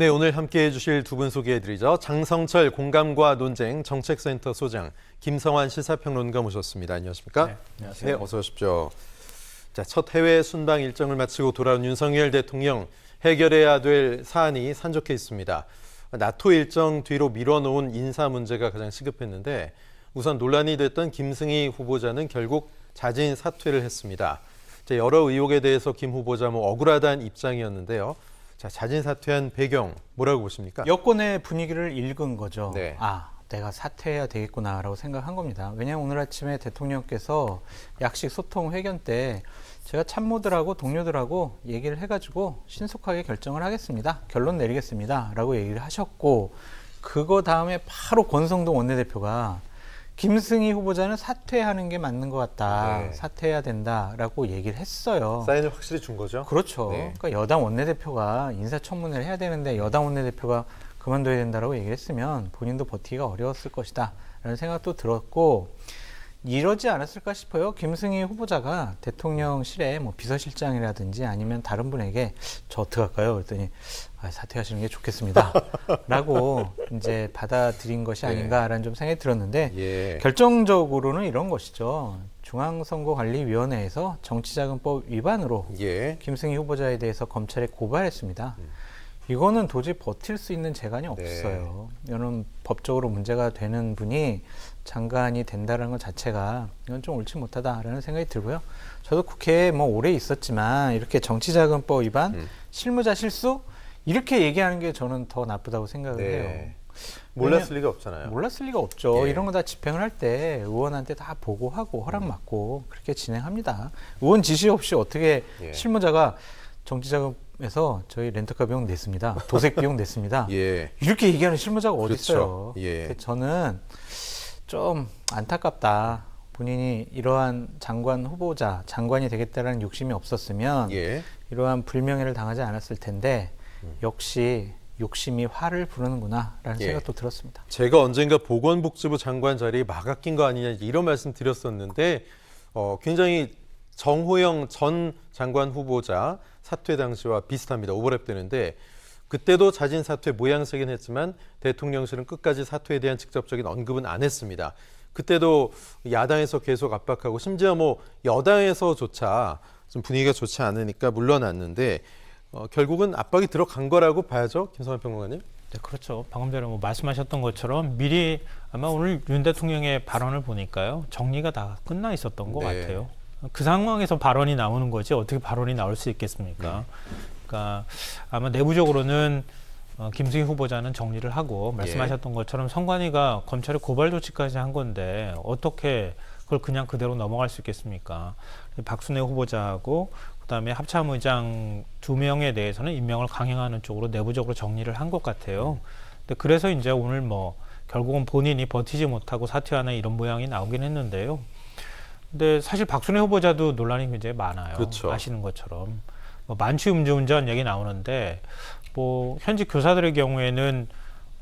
네, 오늘 함께해 주실 두 분 소개해드리죠. 장성철 공감과 논쟁 정책센터 소장, 김성환 시사평론가 모셨습니다. 안녕하십니까? 네, 안녕하세요. 네, 어서 오십시오. 자, 첫 해외 순방 일정을 마치고 돌아온 윤석열 대통령, 해결해야 될 사안이 산적해 있습니다. 나토 일정 뒤로 밀어놓은 인사 문제가 가장 시급했는데 우선 논란이 됐던 김승희 후보자는 결국 자진 사퇴를 했습니다. 자, 여러 의혹에 대해서 김 후보자 억울하다는 입장이었는데요. 자, 자진 사퇴한 배경 뭐라고 보십니까? 여권의 분위기를 읽은 거죠. 네. 내가 사퇴해야 되겠구나라고 생각한 겁니다. 왜냐하면 오늘 아침에 대통령께서 약식 소통 회견 때 제가 참모들하고 동료들하고 얘기를 해가지고 신속하게 결정을 하겠습니다. 결론 내리겠습니다. 라고 얘기를 하셨고, 그거 다음에 바로 권성동 원내대표가 김승희 후보자는 사퇴하는 게 맞는 것 같다. 네. 사퇴해야 된다라고 얘기를 했어요. 사인을 확실히 준 거죠? 그렇죠. 네. 그러니까 여당 원내대표가 인사청문회를 해야 되는데 여당 원내대표가 그만둬야 된다라고 얘기를 했으면 본인도 버티기가 어려웠을 것이다 라는 생각도 들었고, 이러지 않았을까 싶어요. 김승희 후보자가 대통령실에 비서실장이라든지 아니면 다른 분에게 저 어떡할까요? 그랬더니 사퇴하시는 게 좋겠습니다 라고 이제 받아들인 것이 아닌가라는 좀 생각이 들었는데, 예. 결정적으로는 이런 것이죠. 중앙선거관리위원회에서 정치자금법 위반으로 예. 김승희 후보자에 대해서 검찰에 고발했습니다. 이거는 도저히 버틸 수 있는 재간이 없어요. 이거는 법적으로 문제가 되는 분이 장관이 된다는 것 자체가 이건 좀 옳지 못하다라는 생각이 들고요. 저도 국회에 오래 있었지만 이렇게 정치자금법 위반, 실무자 실수 이렇게 얘기하는 게 저는 더 나쁘다고 생각을 해요. 몰랐을 리가 없잖아요. 몰랐을 리가 없죠. 예. 이런 거 다 집행을 할 때 의원한테 다 보고하고 허락받고 그렇게 진행합니다. 의원 지시 없이 어떻게 실무자가 정치자금에서 저희 렌터카 비용 냈습니다. 도색 비용 냈습니다. 예. 이렇게 얘기하는 실무자가 어디 그렇죠. 있어요. 예. 저는 좀 안타깝다. 본인이 이러한 장관 후보자, 장관이 되겠다는 욕심이 없었으면 예. 이러한 불명예를 당하지 않았을 텐데 역시 욕심이 화를 부르는구나라는 생각도 들었습니다. 제가 언젠가 보건복지부 장관 자리에 막아낀 거 아니냐 이런 말씀 드렸었는데 굉장히 정호영 전 장관 후보자 사퇴 당시와 비슷합니다. 오버랩되는데 그때도 자진 사퇴 모양새긴 했지만 대통령실은 끝까지 사퇴에 대한 직접적인 언급은 안 했습니다. 그때도 야당에서 계속 압박하고 심지어 여당에서조차 좀 분위기가 좋지 않으니까 물러났는데 결국은 압박이 들어간 거라고 봐야죠, 김성환 평론가님. 네, 그렇죠. 방금 전에 말씀하셨던 것처럼 미리 아마 오늘 윤 대통령의 발언을 보니까요, 정리가 다 끝나 있었던 것 같아요. 그 상황에서 발언이 나오는 거지 어떻게 발언이 나올 수 있겠습니까? 그러니까 아마 내부적으로는 김승희 후보자는 정리를 하고 말씀하셨던 것처럼 선관위가 검찰에 고발 조치까지 한 건데 어떻게 그걸 그냥 그대로 넘어갈 수 있겠습니까? 박순애 후보자하고 그다음에 합참의장 2명에 대해서는 임명을 강행하는 쪽으로 내부적으로 정리를 한 것 같아요. 근데 그래서 이제 오늘 결국은 본인이 버티지 못하고 사퇴하는 이런 모양이 나오긴 했는데요. 근데 사실 박순애 후보자도 논란이 굉장히 많아요. 그렇죠. 아시는 것처럼 만취 음주운전 얘기 나오는데 현직 교사들의 경우에는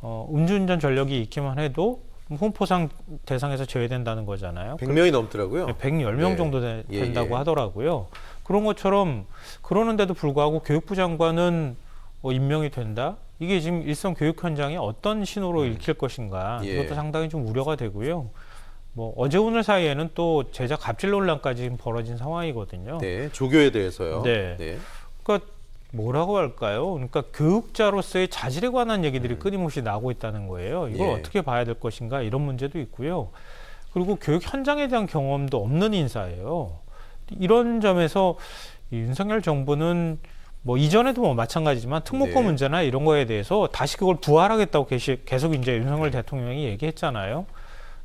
음주운전 전력이 있기만 해도 훈포상 대상에서 제외된다는 거잖아요. 100명이 넘더라고요. 110명 정도 된다고 하더라고요. 그런 것처럼 그러는데도 불구하고 교육부 장관은 임명이 된다? 이게 지금 일선 교육 현장에 어떤 신호로 읽힐 것인가? 이것도 상당히 좀 우려가 되고요. 어제 오늘 사이에는 또 제자 갑질 논란까지 지금 벌어진 상황이거든요. 네, 조교에 대해서요. 네. 그러니까 뭐라고 할까요? 그러니까 교육자로서의 자질에 관한 얘기들이 끊임없이 나오고 있다는 거예요. 이걸 어떻게 봐야 될 것인가 이런 문제도 있고요. 그리고 교육 현장에 대한 경험도 없는 인사예요. 이런 점에서 윤석열 정부는 이전에도 마찬가지지만 특목고 문제나 이런 거에 대해서 다시 그걸 부활하겠다고 계속 이제 윤석열 대통령이 얘기했잖아요.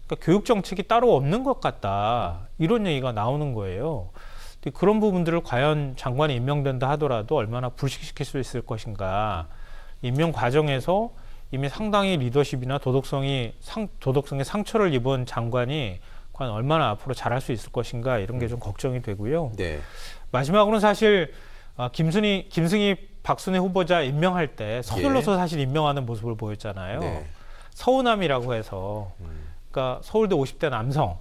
그러니까 교육 정책이 따로 없는 것 같다. 이런 얘기가 나오는 거예요. 그런 부분들을 과연 장관이 임명된다 하더라도 얼마나 불식시킬 수 있을 것인가. 임명 과정에서 이미 상당히 리더십이나 도덕성의 상처를 입은 장관이 과연 얼마나 앞으로 잘할 수 있을 것인가 이런 게 좀 걱정이 되고요. 네. 마지막으로는 사실 김승희 박순애 후보자 임명할 때 서둘러서 사실 임명하는 모습을 보였잖아요. 서우남이라고 해서 그러니까 서울대 50대 남성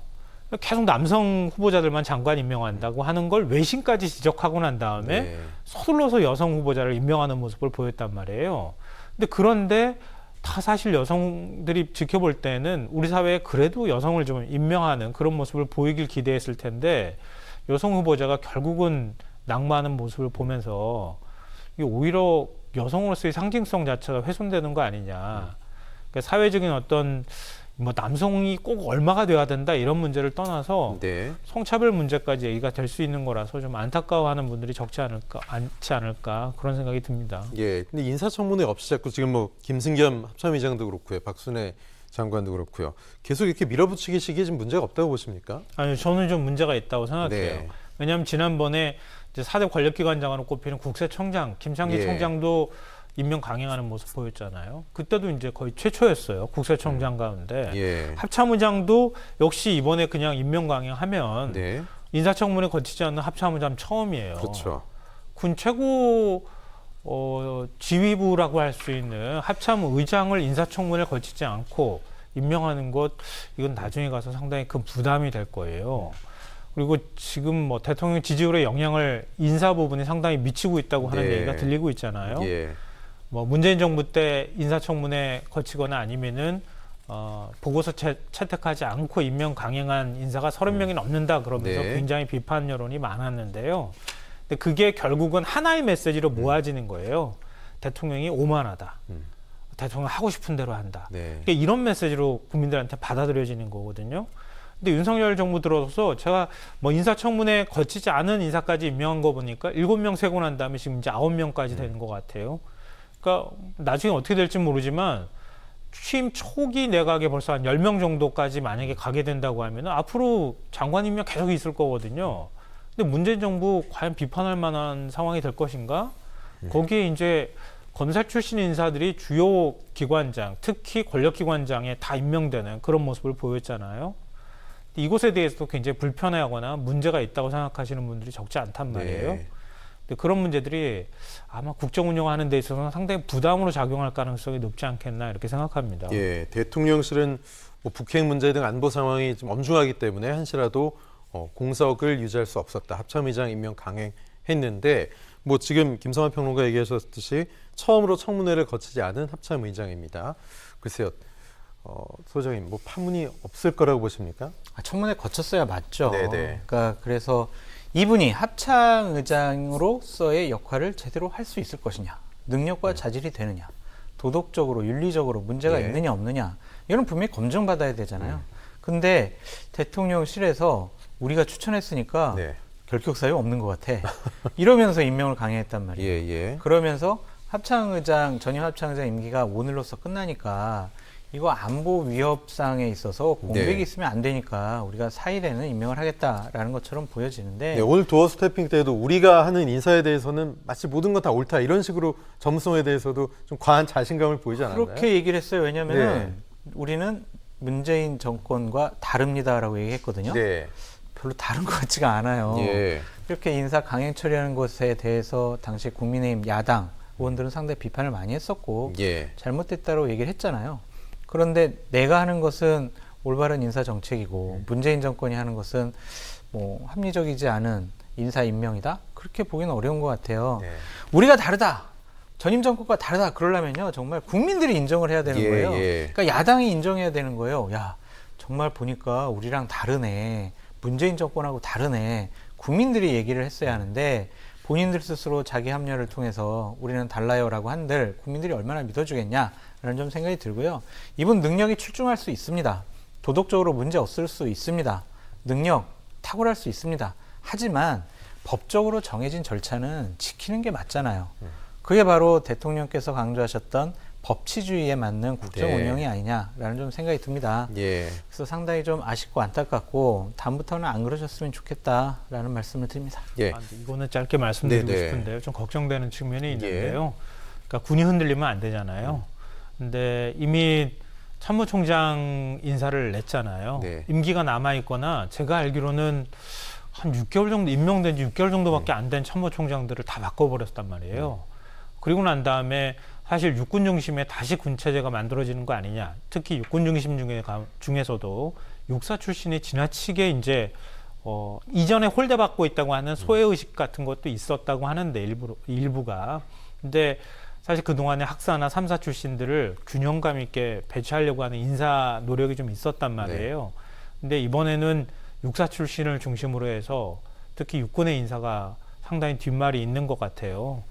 계속 남성 후보자들만 장관 임명한다고 하는 걸 외신까지 지적하고 난 다음에 서둘러서 여성 후보자를 임명하는 모습을 보였단 말이에요. 근데 그런데 다 사실 여성들이 지켜볼 때는 우리 사회에 그래도 여성을 좀 임명하는 그런 모습을 보이길 기대했을 텐데 여성 후보자가 결국은 낙마하는 모습을 보면서 이게 오히려 여성으로서의 상징성 자체가 훼손되는 거 아니냐. 그러니까 사회적인 어떤 뭐 남성이 꼭 얼마가 돼야 된다 이런 문제를 떠나서 네. 성차별 문제까지 얘기가 될 수 있는 거라서 좀 안타까워하는 분들이 않지 않을까 그런 생각이 듭니다. 예. 근데 인사청문회 없이 자꾸 지금 뭐 김승겸 합참의장도 그렇고요, 박순애 장관도 그렇고요. 계속 이렇게 밀어붙이기 시기에 좀 문제가 없다고 보십니까? 아니 저는 좀 문제가 있다고 생각해요. 네. 왜냐하면 지난번에 이제 4대 권력기관장으로 꼽히는 국세청장 김창기 예. 청장도 임명 강행하는 모습 보였잖아요. 그때도 이제 거의 최초였어요. 국세청장 가운데. 예. 합참의장도 역시 이번에 그냥 임명 강행하면 네. 인사청문회 거치지 않는 합참의장 처음이에요. 그렇죠. 군 최고 지휘부라고 할 수 있는 합참의장을 인사청문회를 거치지 않고 임명하는 것 이건 나중에 가서 상당히 큰 부담이 될 거예요. 그리고 지금 뭐 대통령 지지율에 영향을 인사 부분이 상당히 미치고 있다고 하는 네. 얘기가 들리고 있잖아요. 예. 뭐 문재인 정부 때 인사청문회 거치거나 아니면은 보고서 채택하지 않고 임명 강행한 인사가 30명이 넘는다 그러면서 네. 굉장히 비판 여론이 많았는데요. 근데 그게 결국은 하나의 메시지로 모아지는 거예요. 대통령이 오만하다. 대통령 하고 싶은 대로 한다. 네. 그러니까 이런 메시지로 국민들한테 받아들여지는 거거든요. 근데 윤석열 정부 들어서 제가 뭐 인사청문회 거치지 않은 인사까지 임명한 거 보니까 7명 세고 난 다음에 지금 이제 9명까지 되는 것 같아요. 그러니까 나중에 어떻게 될지 모르지만 취임 초기 내각에 벌써 한 10명 정도까지 만약에 가게 된다고 하면 앞으로 장관 임명 계속 있을 거거든요. 근데 문재인 정부 과연 비판할 만한 상황이 될 것인가? 거기에 이제 검찰 출신 인사들이 주요 기관장, 특히 권력기관장에 다 임명되는 그런 모습을 보였잖아요. 이곳에 대해서도 굉장히 불편해하거나 문제가 있다고 생각하시는 분들이 적지 않단 말이에요. 네. 근데 그런 문제들이 아마 국정 운영하는 데 있어서는 상당히 부담으로 작용할 가능성이 높지 않겠나 이렇게 생각합니다. 예. 대통령실은 뭐 북핵 문제 등 안보 상황이 좀 엄중하기 때문에 한시라도 공석을 유지할 수 없었다. 합참의장 임명 강행했는데 뭐 지금 김성환 평론가 얘기하셨듯이 처음으로 청문회를 거치지 않은 합참의장입니다. 글쎄요. 소장님, 뭐 파문이 없을 거라고 보십니까? 청문회 거쳤어야 맞죠. 네네. 그러니까 그래서 이분이 합참의장으로서의 역할을 제대로 할 수 있을 것이냐, 능력과 자질이 되느냐, 도덕적으로 윤리적으로 문제가 예. 있느냐 없느냐, 이건 분명히 검증받아야 되잖아요. 근데 대통령실에서 우리가 추천했으니까 네. 결격 사유 없는 것 같아. 이러면서 임명을 강행했단 말이에요. 예, 예. 그러면서 전임 합창의장 임기가 오늘로써 끝나니까 이거 안보 위협상에 있어서 공백이 네. 있으면 안 되니까 우리가 4일에는 임명을 하겠다라는 것처럼 보여지는데 네, 오늘 도어 스태핑 때도 우리가 하는 인사에 대해서는 마치 모든 건 다 옳다 이런 식으로 전문성에 대해서도 좀 과한 자신감을 보이지 않았나요? 그렇게 얘기를 했어요. 왜냐하면 네. 우리는 문재인 정권과 다릅니다라고 얘기했거든요. 네. 별로 다른 것 같지가 않아요. 예. 이렇게 인사 강행 처리하는 것에 대해서 당시 국민의힘 야당 의원들은 상당히 비판을 많이 했었고 예. 잘못됐다고 얘기를 했잖아요. 그런데 내가 하는 것은 올바른 인사 정책이고 문재인 정권이 하는 것은 뭐 합리적이지 않은 인사 임명이다? 그렇게 보기는 어려운 것 같아요. 네. 우리가 다르다. 전임 정권과 다르다. 그러려면요. 정말 국민들이 인정을 해야 되는 예, 거예요. 예. 그러니까 야당이 인정해야 되는 거예요. 야, 정말 보니까 우리랑 다르네. 문재인 정권하고 다르네. 국민들이 얘기를 했어야 하는데 본인들 스스로 자기 합리화를 통해서 우리는 달라요라고 한들 국민들이 얼마나 믿어주겠냐라는 좀 생각이 들고요. 이분 능력이 출중할 수 있습니다. 도덕적으로 문제 없을 수 있습니다. 능력 탁월할 수 있습니다. 하지만 법적으로 정해진 절차는 지키는 게 맞잖아요. 그게 바로 대통령께서 강조하셨던 법치주의에 맞는 국정 네. 운영이 아니냐라는 좀 생각이 듭니다. 예. 그래서 상당히 좀 아쉽고 안타깝고 다음부터는 안 그러셨으면 좋겠다라는 말씀을 드립니다. 예. 이거는 짧게 말씀드리고 네네. 싶은데요. 좀 걱정되는 측면이 있는데요. 그러니까 군이 흔들리면 안 되잖아요. 근데 이미 참모총장 인사를 냈잖아요. 네. 임기가 남아 있거나 제가 알기로는 한 6개월 정도 임명된 지 6개월 정도밖에 안 된 참모총장들을 다 바꿔버렸단 말이에요. 그리고 난 다음에 사실 육군 중심에 다시 군 체제가 만들어지는 거 아니냐. 특히 육군 중심 중에서도 육사 출신이 지나치게 이제 이전에 홀대받고 있다고 하는 소외의식 같은 것도 있었다고 하는데 일부가. 근데 사실 그동안에 학사나 3사 출신들을 균형감 있게 배치하려고 하는 인사 노력이 좀 있었단 말이에요. 근데 이번에는 육사 출신을 중심으로 해서 특히 육군의 인사가 상당히 뒷말이 있는 것 같아요.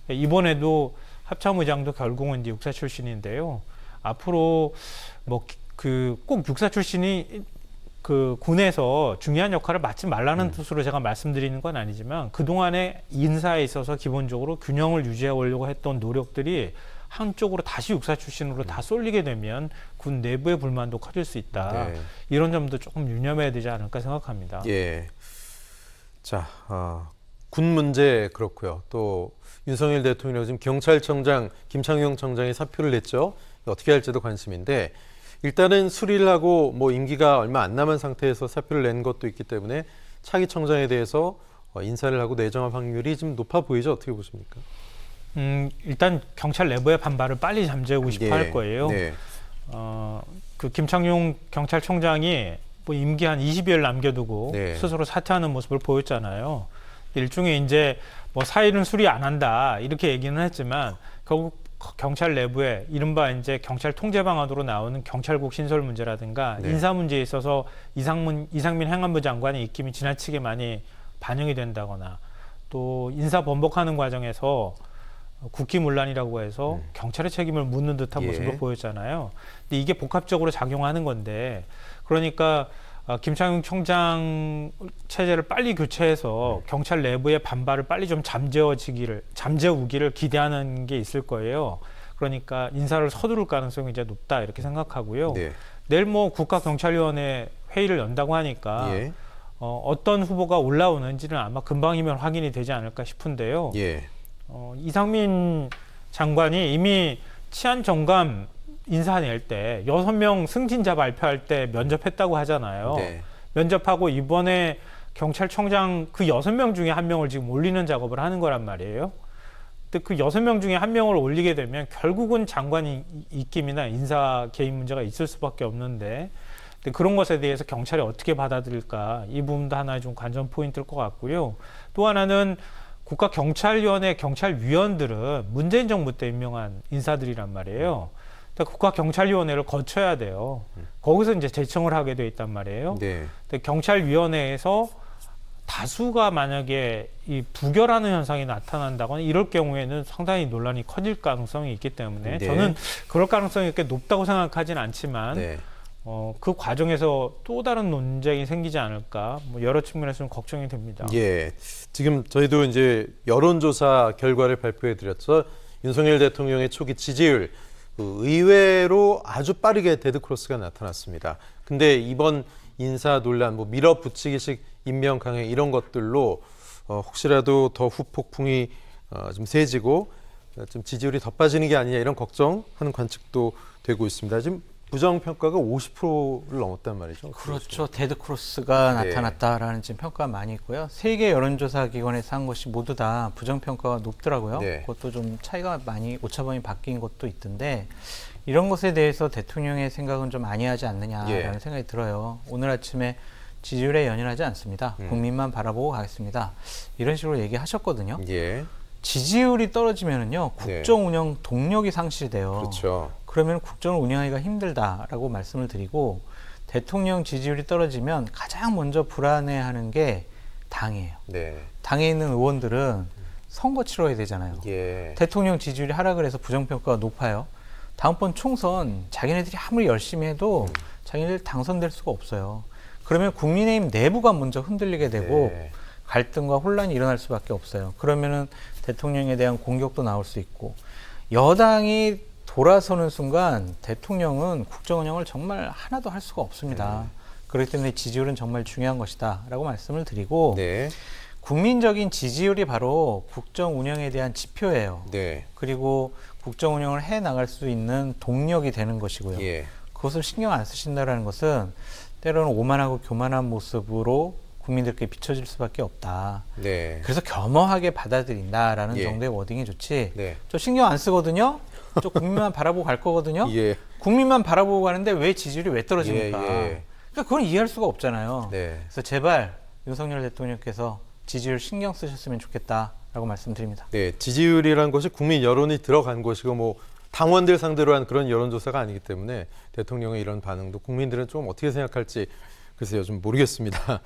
이번에도 합참의장도 결국은 이제 육사 출신인데요. 앞으로 뭐 꼭 육사 출신이 그 군에서 중요한 역할을 맡지 말라는 뜻으로 제가 말씀드리는 건 아니지만 그동안의 인사에 있어서 기본적으로 균형을 유지하려고 했던 노력들이 한쪽으로 다시 육사 출신으로 다 쏠리게 되면 군 내부의 불만도 커질 수 있다. 네. 이런 점도 조금 유념해야 되지 않을까 생각합니다. 예. 자, 군 문제 그렇고요. 또 윤석열 대통령 지금 경찰청장 김창룡 청장이 사표를 냈죠. 어떻게 할지도 관심인데 일단은 수리를 하고 뭐 임기가 얼마 안 남은 상태에서 사표를 낸 것도 있기 때문에 차기 청장에 대해서 인사를 하고 내정할 확률이 좀 높아 보이죠. 어떻게 보십니까? 일단 경찰 내부의 반발을 빨리 잠재우고 싶어 할 거예요. 네. 그 김창룡 경찰청장이 뭐 임기 한 20여일 남겨두고 네. 스스로 사퇴하는 모습을 보였잖아요. 일종의 이제 뭐 사의는 수리 안 한다 이렇게 얘기는 했지만 결국 경찰 내부에 이른바 이제 경찰 통제 방안으로 나오는 경찰국 신설 문제라든가 네. 인사 문제에 있어서 이상민 행안부 장관의 입김이 지나치게 많이 반영이 된다거나 또 인사 번복하는 과정에서 국기문란이라고 해서 경찰의 책임을 묻는 듯한 예. 모습을 보였잖아요. 근데 이게 복합적으로 작용하는 건데 그러니까 김창룡 청장 체제를 빨리 교체해서 경찰 내부의 반발을 빨리 좀 잠재우기를 기대하는 게 있을 거예요. 그러니까 인사를 서두를 가능성이 이제 높다 이렇게 생각하고요. 네. 내일 뭐 국가경찰위원회 회의를 연다고 하니까 예. 어떤 후보가 올라오는지는 아마 금방이면 확인이 되지 않을까 싶은데요. 예. 이상민 장관이 이미 치안정감 인사낼 때 6명 승진자 발표할 때 면접했다고 하잖아요. 네. 면접하고 이번에 경찰청장 그 6명 중에 1명을 지금 올리는 작업을 하는 거란 말이에요. 근데 그 6명 중에 1명을 올리게 되면 결국은 장관 입김이나 인사 개입 문제가 있을 수밖에 없는데 근데 그런 것에 대해서 경찰이 어떻게 받아들일까 이 부분도 하나의 좀 관전 포인트일 것 같고요. 또 하나는 국가경찰위원회 경찰위원들은 문재인 정부 때 임명한 인사들이란 말이에요. 그러니까 국가경찰위원회를 거쳐야 돼요. 거기서 이제 제청을 하게 돼 있단 말이에요. 네. 근데 경찰위원회에서 다수가 만약에 이 부결하는 현상이 나타난다거나 이럴 경우에는 상당히 논란이 커질 가능성이 있기 때문에 네. 저는 그럴 가능성이 그렇게 높다고 생각하지는 않지만 네. 그 과정에서 또 다른 논쟁이 생기지 않을까 뭐 여러 측면에서 좀 걱정이 됩니다. 예. 지금 저희도 이제 여론조사 결과를 발표해 드렸죠. 윤석열 대통령의 초기 지지율 의외로 아주 빠르게 데드크로스가 나타났습니다. 근데 이번 인사 논란, 뭐 밀어붙이기식 임명 강행 이런 것들로 혹시라도 더 후폭풍이 좀 세지고 좀 지지율이 더 빠지는 게 아니냐 이런 걱정하는 관측도 되고 있습니다. 지금 부정평가가 50%를 넘었단 말이죠. 그렇죠. 데드크로스가 네. 나타났다라는 지금 평가가 많이 있고요. 세계 여론조사 기관에서 한 것이 모두 다 부정평가가 높더라고요. 네. 그것도 좀 차이가 많이 오차범위 바뀐 것도 있던데 이런 것에 대해서 대통령의 생각은 좀 아니하지 않느냐라는 예. 생각이 들어요. 오늘 아침에 지지율에 연연하지 않습니다. 국민만 바라보고 가겠습니다. 이런 식으로 얘기하셨거든요. 예. 지지율이 떨어지면은요 국정 운영 동력이 상실돼요. 그렇죠. 그러면 국정을 운영하기가 힘들다라고 말씀을 드리고 대통령 지지율이 떨어지면 가장 먼저 불안해하는 게 당이에요. 네. 당에 있는 의원들은 선거 치러야 되잖아요. 예. 대통령 지지율이 하락을 해서 부정평가가 높아요. 다음번 총선 자기네들이 아무리 열심히 해도 자기네들 당선될 수가 없어요. 그러면 국민의힘 내부가 먼저 흔들리게 되고 네. 갈등과 혼란이 일어날 수밖에 없어요. 그러면은 대통령에 대한 공격도 나올 수 있고 여당이 돌아서는 순간 대통령은 국정 운영을 정말 하나도 할 수가 없습니다. 그렇기 때문에 지지율은 정말 중요한 것이다 라고 말씀을 드리고 네. 국민적인 지지율이 바로 국정 운영에 대한 지표예요. 네. 그리고 국정 운영을 해 나갈 수 있는 동력이 되는 것이고요. 예. 그것을 신경 안 쓰신다는 것은 때로는 오만하고 교만한 모습으로 국민들께 비춰질 수밖에 없다. 네. 그래서 겸허하게 받아들인다라는 예. 정도의 워딩이 좋지. 네. 저 신경 안 쓰거든요. 저 국민만 바라보고 갈 거거든요. 예. 국민만 바라보고 가는데 왜 지지율이 왜 떨어집니까? 예, 예. 그러니까 그건 이해할 수가 없잖아요. 네. 그래서 제발 윤석열 대통령께서 지지율 신경 쓰셨으면 좋겠다라는 라고 말씀드립니다. 네, 지지율이라는 것이 국민 여론이 들어간 것이고 뭐 당원들 상대로 한 그런 여론조사가 아니기 때문에 대통령의 이런 반응도 국민들은 좀 어떻게 생각할지 글쎄요 좀 모르겠습니다.